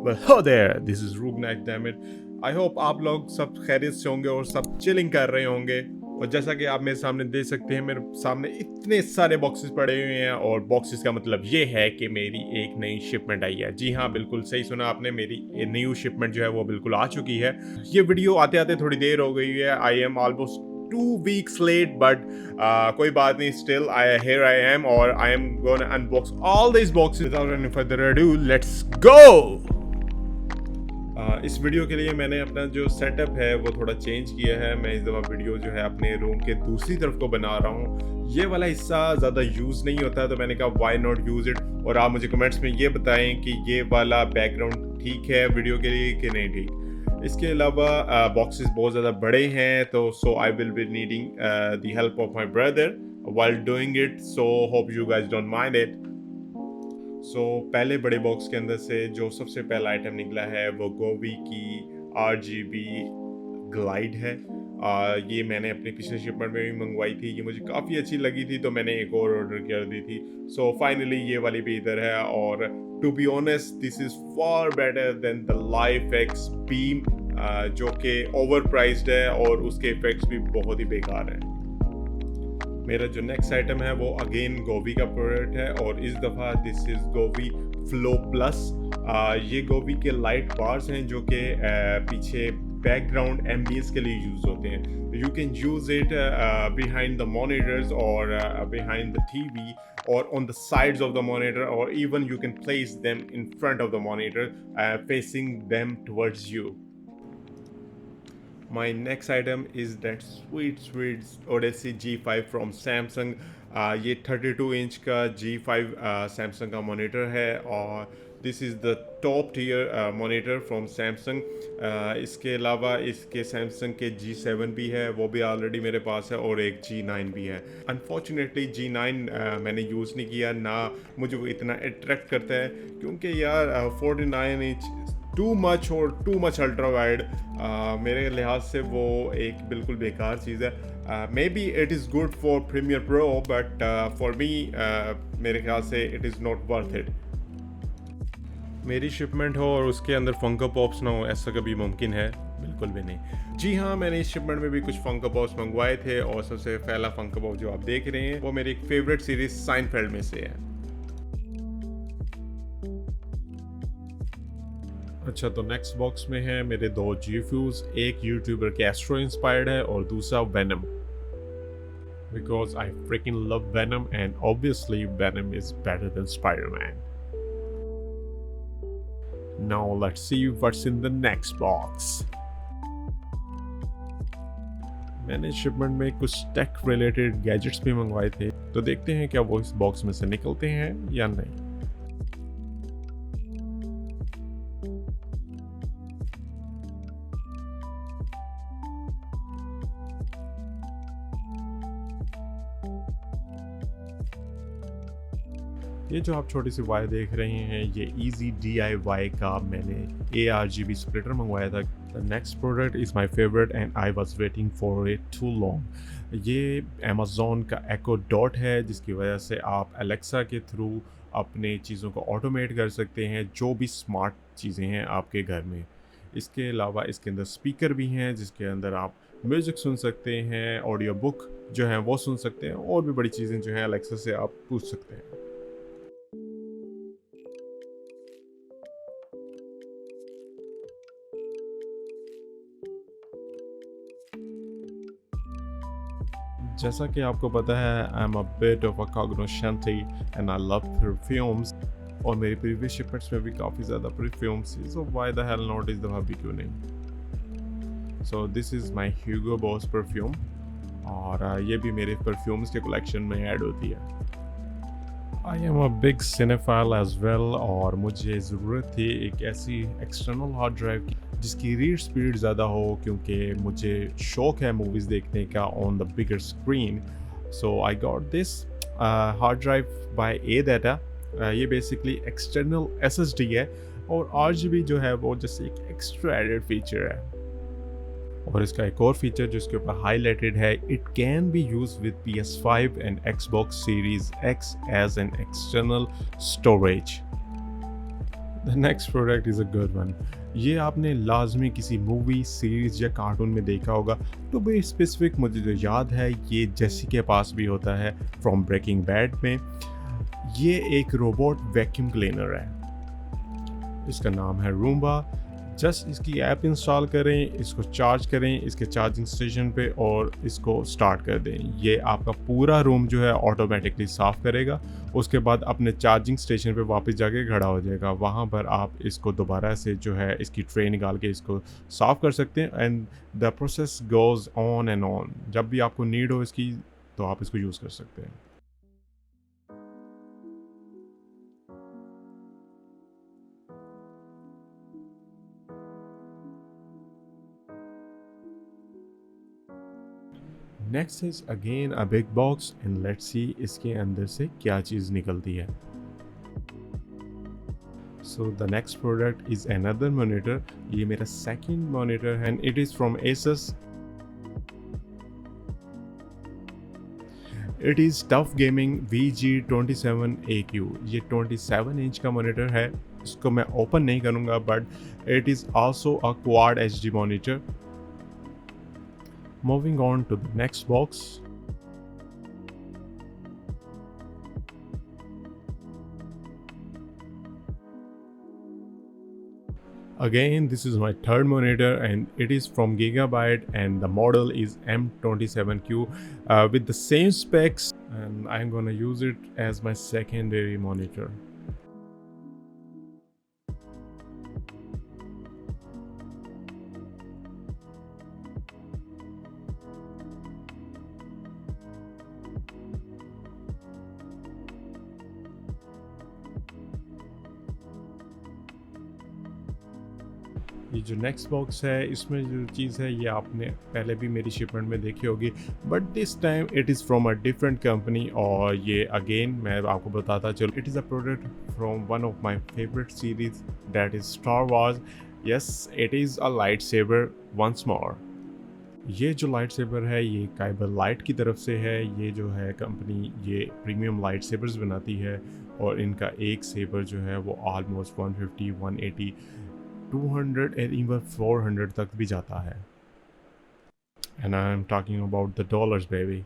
Well, hello there. This is RogueKnight, damn it. I hope आप लोग सब खैरियत से होंगे और सब चिलिंग कर रहे होंगे। और जैसा कि आप मेरे सामने देख सकते हैं, मेरे सामने इतने सारे बॉक्सेस पड़े हुए हैं और बॉक्सेस का मतलब ये है कि मेरी एक नई शिपमेंट आई है। जी हाँ, बिल्कुल सही सुना आपने, मेरी न्यू शिपमेंट जो है वो बिल्कुल आ चुकी है। ये वीडियो आते आते थोड़ी देर हो गई है। I am almost 2 weeks late, but कोई बात नहीं, still here I am और I am gonna unbox all these boxes. Without any further ado, let's go! इस वीडियो के लिए मैंने अपना जो सेटअप है वो थोड़ा चेंज किया है। मैं इस दफ़ा वीडियो जो है अपने रूम के दूसरी तरफ को बना रहा हूँ। ये वाला हिस्सा ज़्यादा यूज़ नहीं होता, तो मैंने कहा वाई नॉट यूज़ इट। और आप मुझे कमेंट्स में ये बताएं कि ये वाला बैकग्राउंड ठीक है वीडियो के लिए कि नहीं ठीक। इसके अलावा बॉक्सेस बहुत ज़्यादा बड़े हैं, तो so I will be needing the help of my brother while doing it, so hope you guys don't mind it. So पहले बड़े बॉक्स के अंदर से जो सबसे पहला आइटम निकला है वो गोवी की RGB ग्लाइड है। ये मैंने अपनी पिछले शिपमेंट में भी मंगवाई थी, ये मुझे काफ़ी अच्छी लगी थी, तो मैंने एक और ऑर्डर कर दी थी। सो फाइनली ये वाली भी इधर है, और to be honest this is far better than the life X beam, जो कि ओवर प्राइस्ड है और उसके इफेक्ट्स भी बहुत ही बेकार हैं। मेरा जो नेक्स्ट आइटम है वो अगेन गोवी का प्रोडक्ट है, और इस दफ़ा दिस इज़ गोवी फ्लो प्लस। ये गोवी के लाइट बार्स हैं जो कि पीछे बैकग्राउंड एम्बियंस के लिए यूज़ होते हैं। You can use it behind the monitors और बिहाइंड द TV और on the sides of the monitor, or even you can place them in front of the monitor, facing them towards you. My next item is that sweet Odyssey G5 from Samsung. ये 32 inch का G5 Samsung का monitor है, और this is the top tier monitor from Samsung. इसके अलावा इसके Samsung के G7 भी है, वो भी ऑलरेडी मेरे पास है, और एक G9 भी है। अनफॉर्चुनेटली G9 मैंने यूज़ नहीं किया, ना मुझे वो इतना अट्रैक्ट करता है, क्योंकि यार 49 इंच टू मच और टू मच अल्ट्रा वाइड, मेरे लिहाज से वो एक बिल्कुल बेकार चीज़ है। Maybe it is good for premier pro, but for me मेरे ख्याल से it is not worth it. मेरी शिपमेंट हो और उसके अंदर फंको पॉप्स ना हो, ऐसा कभी मुमकिन है? बिल्कुल भी नहीं। जी हाँ, मैंने इस शिपमेंट में भी कुछ फंको पॉप्स मंगवाए थे, और सबसे पहला फंको पॉप जो आप देख रहे हैं वो मेरी एक फेवरेट सीरीज साइनफेल्ड में से है। अच्छा, तो नेक्स्ट बॉक्स में है मेरे 2 G-Fuse, एक यूट्यूबर कैस्ट्रो इंस्पायर्ड है और दूसरा venom, because I fricking love venom and obviously venom is better than Spiderman. Now let's see what's in the next box. मैंने शिपमेंट में कुछ टेक रिलेटेड गैजेट्स भी मंगवाए थे, तो देखते हैं क्या वो इस बॉक्स में से निकलते हैं या नहीं। ये जो आप छोटी सी वायर देख रहे हैं, ये इजी DIY का मैंने ARGB स्प्लिटर मंगवाया था। The next product is my favourite and I was waiting for it too long. ये अमेज़ॉन का Echo Dot है, जिसकी वजह से आप एलेक्सा के थ्रू अपने चीज़ों को ऑटोमेट कर सकते हैं, जो भी स्मार्ट चीज़ें हैं आपके घर में। इसके अलावा इसके अंदर स्पीकर भी हैं, जिसके अंदर आप म्यूज़िक सुन सकते हैं, ऑडियो बुक जो है वो सुन सकते हैं, और भी बड़ी चीज़ें जो हैं एलेक्सा से आप पूछ सकते हैं। जैसा कि आपको पता है, I am a bit of a cognoscenti and I love perfumes, और मेरी प्रीवियस शिपमेंट्स में भी काफ़ी ज़्यादा परफ्यूम्स थी, so why the hell not इस दफ़ा भी क्यों नहीं। So this is my Hugo boss perfume, और ये भी मेरे परफ्यूम्स के कलेक्शन में ऐड होती है। I am a big cinephile as well, और मुझे ज़रूरत थी एक ऐसी एक्सटर्नल हार्ड ड्राइव की जिसकी रीड स्पीड ज़्यादा हो, क्योंकि मुझे शौक है मूवीज़ देखने का on the bigger screen. So I got this hard drive bye ADATA। ये बेसिकली एक्सटर्नल SSD है, और RGB जो है वो जैसे एक एक्स्ट्रा एडेड फीचर है। और इसका एक और फीचर जिसके ऊपर हाईलाइटेड है, it can be use with PS5 and Xbox Series X as an external storage. The next product is a good one. ये आपने लाजमी किसी मूवी सीरीज़ या कार्टून में देखा होगा। तो बी स्पेसिफिक मुझे जो याद है ये जेसी के पास भी होता है फ्रॉम ब्रेकिंग बैड में। ये एक रोबोट वैक्यूम क्लीनर है, इसका नाम है रूम्बा। जस्ट इसकी ऐप इंस्टॉल करें, इसको चार्ज करें इसके चार्जिंग स्टेशन पे और इसको स्टार्ट कर दें। ये आपका पूरा रूम जो है ऑटोमेटिकली साफ़ करेगा। उसके बाद अपने चार्जिंग स्टेशन पे वापस जाके खड़ा हो जाएगा। वहाँ पर आप इसको दोबारा से जो है इसकी ट्रे निकाल के इसको साफ़ कर सकते हैं and the process goes on and on. जब भी आपको नीड हो इसकी तो आप इसको यूज़ कर सकते हैं। Next is again a big box and let's see इसके अंदर से क्या चीज़ निकलती है। So the next product is another monitor. ये मेरा सेकंड मॉनिटर है and it is from Asus. It is TUF gaming VG27AQ। ये 27 इंच का मॉनिटर है। इसको मैं ओपन नहीं करूँगा but it is also a quad HD monitor. Moving on to the next box. Again, this is my third monitor and it is from Gigabyte and the model is M27Q with the same specs, and I'm gonna use it as my secondary monitor. ये जो next box है इसमें जो चीज़ है ये आपने पहले भी मेरी शिपमेंट में देखी होगी but this time it is from a different company. और ये अगेन मैं आपको बताता चलो, it is a product from one of my favourite series that is Star Wars. Yes, it is a light saber once more. ये जो light sabre है ये काइबर लाइट की तरफ से है। ये जो है कंपनी ये प्रीमियम लाइट सेबर्स बनाती है और इनका एक सेबर जो है वो ऑलमोस्ट 150, 180, 200 and even 400 तक भी जाता है। And I am talking about the dollars, baby.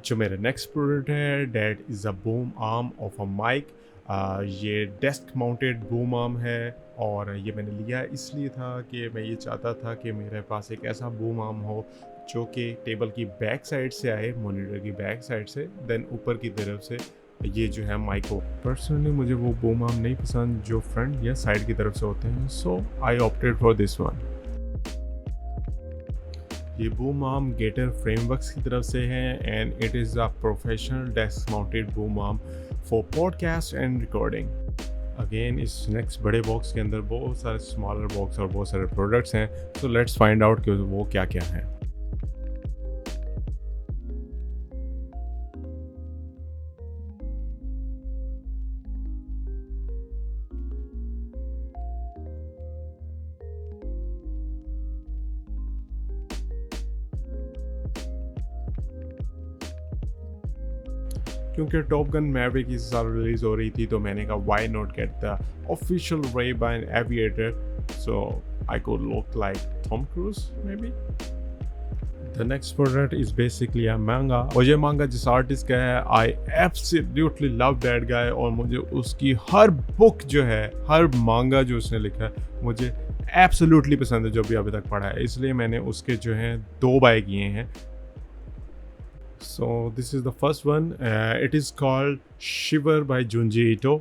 जो मेरा नेक्स्ट प्रोडक्ट है that is a boom arm of a mic. ये डेस्क माउंटेड बूम आर्म है और ये मैंने लिया इसलिए था कि मैं ये चाहता था कि मेरे पास एक ऐसा बूम आर्म हो जो कि टेबल की बैक साइड से आए, मॉनिटर की बैक साइड से, देन ऊपर की तरफ से ये जो है माइक हो। पर्सनली मुझे वो बूम आर्म नहीं पसंद जो फ्रंट या साइड की तरफ से होते हैं, so I opted for this one. ये बूम आर्म गेटर फ्रेमवर्क्स की तरफ से है and it is a professional desk mounted boom arm for podcast and recording. Again इस नेक्स्ट बड़े बॉक्स के अंदर बहुत सारे स्मॉलर बॉक्स और बहुत सारे प्रोडक्ट्स हैं, सो लेट्स फाइंड आउट कि वो क्या क्या हैं। क्योंकि टॉप गन मैवरिक इस साल रिलीज हो रही थी तो मैंने कहा why not get the official Ray-Ban aviator, so I could look like Tom Cruise maybe. The next product is basically a manga और ये मांगा जिस आर्टिस्ट का है I absolutely love that guy और मुझे उसकी हर बुक जो है, हर मांगा जो उसने लिखा है मुझे एब्सोल्युटली पसंद है जो भी अभी तक पढ़ा है, इसलिए मैंने उसके जो हैं 2 बाय किए हैं। So this is the first one. It is called Shiver by Junji Ito.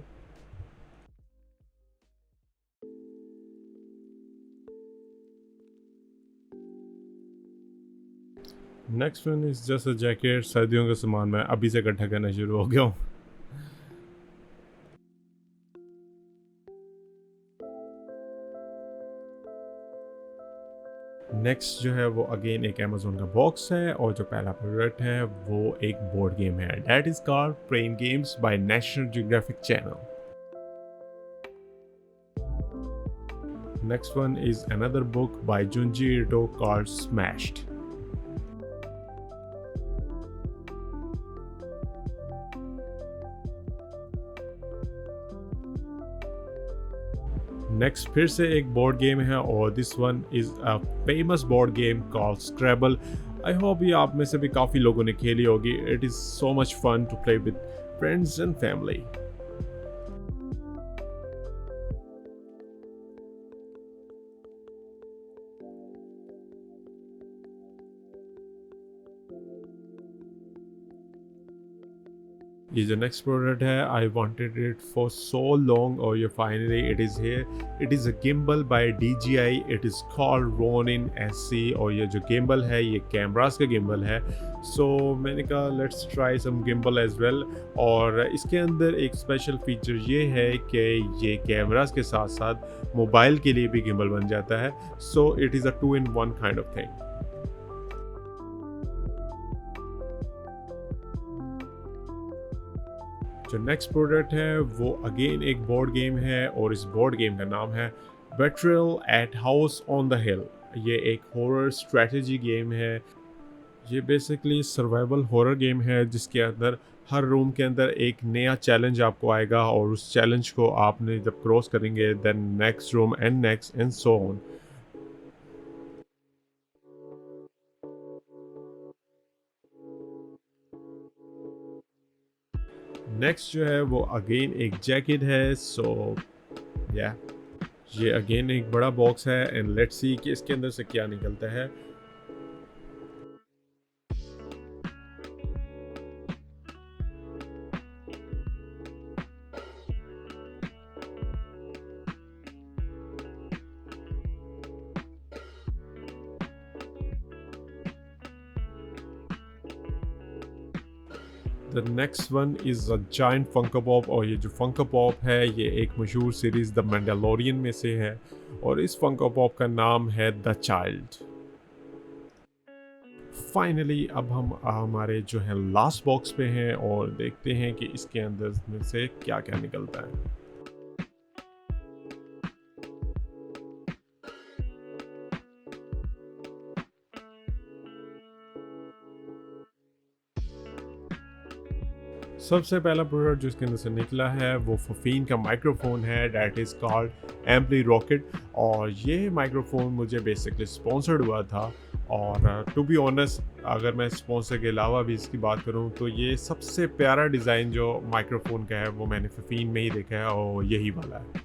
Next one is just a jacket. सर्दियों का सामान मैं अभी से इकट्ठा करना शुरू हो गया हूँ। नेक्स्ट जो है वो अगेन एक अमेजोन का बॉक्स है और जो पहला प्रोडक्ट है वो एक बोर्ड गेम है that is called brain games by National Geographic channel. Next one is another book by Junji Ito called smashed. Next फिर से एक बोर्ड गेम है और this one is a famous board game called Scrabble. I hope ये आप में से भी काफ़ी लोगों ने खेली होगी। It is so much fun to play with friends and family. ये जो नेक्स्ट प्रोडक्ट है, I wanted it for so long और ये finally it is here. It is a gimbal by DJI। It is called Ronin SC और ये जो gimbal है ये कैमरास का गिम्बल है। सो मैंने कहा let's try some gimbal as well. और इसके अंदर एक स्पेशल फीचर ये है कि ये कैमरास के साथ साथ मोबाइल के लिए भी गिम्बल बन जाता है। So it is a 2 in 1 kind of thing. जो नेक्स्ट प्रोडक्ट है वो अगेन एक बोर्ड गेम है और इस बोर्ड गेम का नाम है Betrayal at House on the Hill. ये एक हॉरर स्ट्रेटजी गेम है। ये बेसिकली सर्वाइवल हॉरर गेम है जिसके अंदर हर रूम के अंदर एक नया चैलेंज आपको आएगा और उस चैलेंज को आपने जब क्रॉस करेंगे then next room and so on. Next जो है वो अगेन एक जैकेट है। सो या ये अगेन एक बड़ा बॉक्स है एंड लेट्स सी कि इसके अंदर से क्या निकलता है। The next one is a giant Funko Pop और ये जो फंको पॉप है ये एक मशहूर सीरीज़ द मैंडलोरियन में से है और इस फंको पॉप का नाम है द चाइल्ड। फाइनली अब हम हमारे जो है लास्ट बॉक्स पे हैं और देखते हैं कि इसके अंदर में से क्या क्या निकलता है। सबसे पहला प्रोडक्ट जो इसके अंदर से निकला है वो फफीन का माइक्रोफोन है that is called amply rocket. और ये माइक्रोफोन मुझे बेसिकली स्पॉन्सर्ड हुआ था और टू बी ऑनेस्ट अगर मैं स्पॉन्सर के अलावा भी इसकी बात करूं तो ये सबसे प्यारा डिज़ाइन जो माइक्रोफोन का है वो मैंने फफीन में ही देखा है और यही वाला है।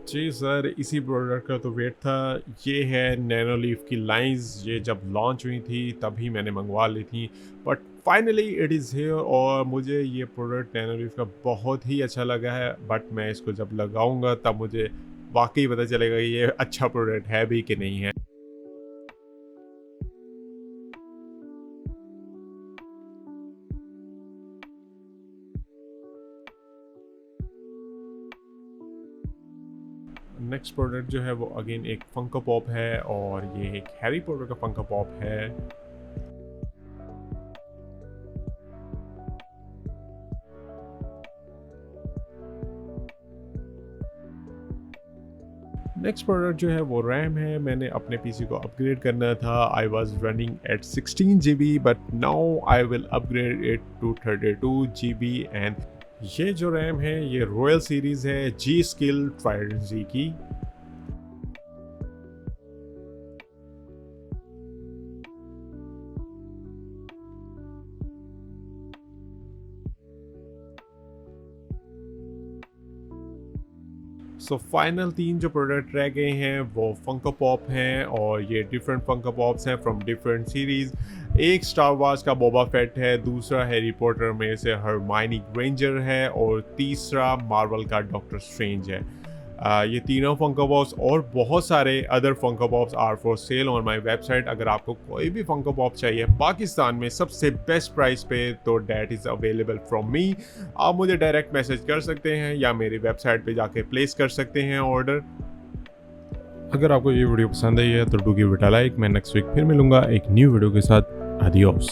जी सर, इसी प्रोडक्ट का तो वेट था। ये है नैनोलीफ की लाइंस। ये जब लॉन्च हुई थी तभी मैंने मंगवा ली थी but finally it is here और मुझे ये प्रोडक्ट नैनोलीफ का बहुत ही अच्छा लगा है। बट मैं इसको जब लगाऊंगा तब मुझे वाकई पता चलेगा कि ये अच्छा प्रोडक्ट है भी कि नहीं है। नेक्स्ट प्रोडक्ट जो है वो अगेन एक फंको पॉप है और ये एक हैरी पॉटर का फंको पॉप है। नेक्स्ट प्रोडक्ट जो है वो रैम है। मैंने अपने पीसी को अपग्रेड करना था। I was running at 16 GB but now I will upgrade it to 32 GB and ये जो रैम है ये रॉयल सीरीज़ है जी स्किल ट्राइडेंट जी की। सो फाइनल 3 जो प्रोडक्ट रह गए हैं वो फंको पॉप हैं और ये डिफरेंट फंको पॉप्स हैं फ्रॉम डिफरेंट सीरीज़। एक स्टार वार्स का बोबा फेट है, दूसरा हैरी पॉटर में से हरमाइनी ग्रेंजर है और तीसरा मार्वल का डॉक्टर स्ट्रेंज है। ये तीनों फंको पॉप्स और बहुत सारे other Funko pops are for sale on my website. अगर आपको कोई भी फंको पॉप चाहिए पाकिस्तान में सबसे बेस्ट प्राइस पे तो that is available from me. आप मुझे डायरेक्ट मैसेज कर सकते हैं या मेरी वेबसाइट पे जाके प्लेस कर सकते हैं ऑर्डर। अगर आपको ये वीडियो पसंद आई है तो do give it a like. मैं नेक्स्ट वीक फिर मिलूंगा एक न्यू वीडियो के साथ। Adiós।